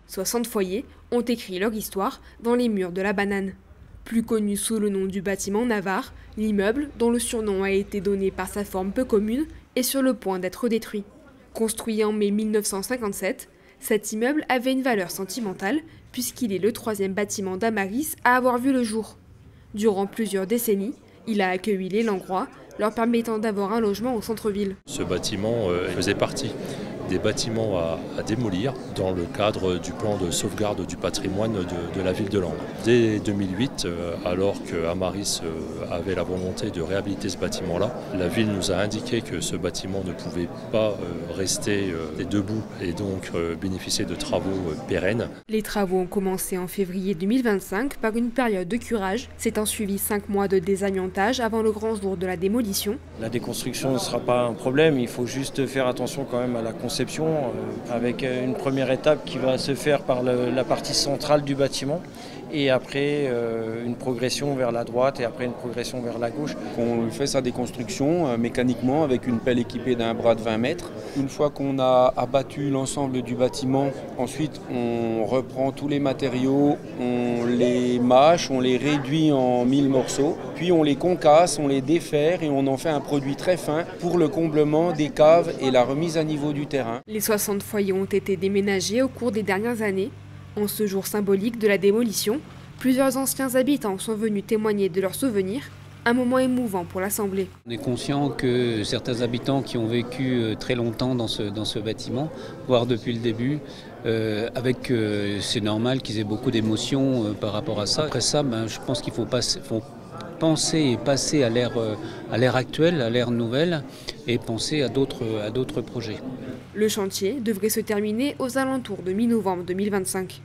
60 foyers ont écrit leur histoire dans les murs de la Banane. Plus connu sous le nom du bâtiment Navarre, l'immeuble, dont le surnom a été donné par sa forme peu commune, est sur le point d'être détruit. Construit en mai 1957, cet immeuble avait une valeur sentimentale puisqu'il est le troisième bâtiment d'Amaris à avoir vu le jour. Durant plusieurs décennies, il a accueilli les Langrois, leur permettant d'avoir un logement au centre-ville. Ce bâtiment faisait partie des bâtiments à démolir dans le cadre du plan de sauvegarde du patrimoine de la ville de Langres. Dès 2008, alors que Amaris avait la volonté de réhabiliter ce bâtiment-là, la ville nous a indiqué que ce bâtiment ne pouvait pas rester debout et donc bénéficier de travaux pérennes. Les travaux ont commencé en février 2025 par une période de curage. C'est suivi 5 mois de désamiantage avant le grand jour de la démolition. La déconstruction ne sera pas un problème, il faut juste faire attention quand même à la conception, avec une première étape qui va se faire par la partie centrale du bâtiment et après une progression vers la droite et après une progression vers la gauche. On fait sa déconstruction mécaniquement avec une pelle équipée d'un bras de 20 mètres. Une fois qu'on a abattu l'ensemble du bâtiment, ensuite on reprend tous les matériaux, on les mâche, on les réduit en 1000 morceaux, puis on les concasse, on les déferre et on en fait un produit très fin pour le comblement des caves et la remise à niveau du terrain. Les 60 foyers ont été déménagés au cours des dernières années. En ce jour symbolique de la démolition, plusieurs anciens habitants sont venus témoigner de leurs souvenirs, un moment émouvant pour l'Assemblée. On est conscient que certains habitants qui ont vécu très longtemps dans ce bâtiment, voire depuis le début, c'est normal qu'ils aient beaucoup d'émotions par rapport à ça. Après ça, je pense qu'il faut penser et passer à l'ère actuelle, à l'ère nouvelle, et penser à d'autres projets. Le chantier devrait se terminer aux alentours de mi-novembre 2025.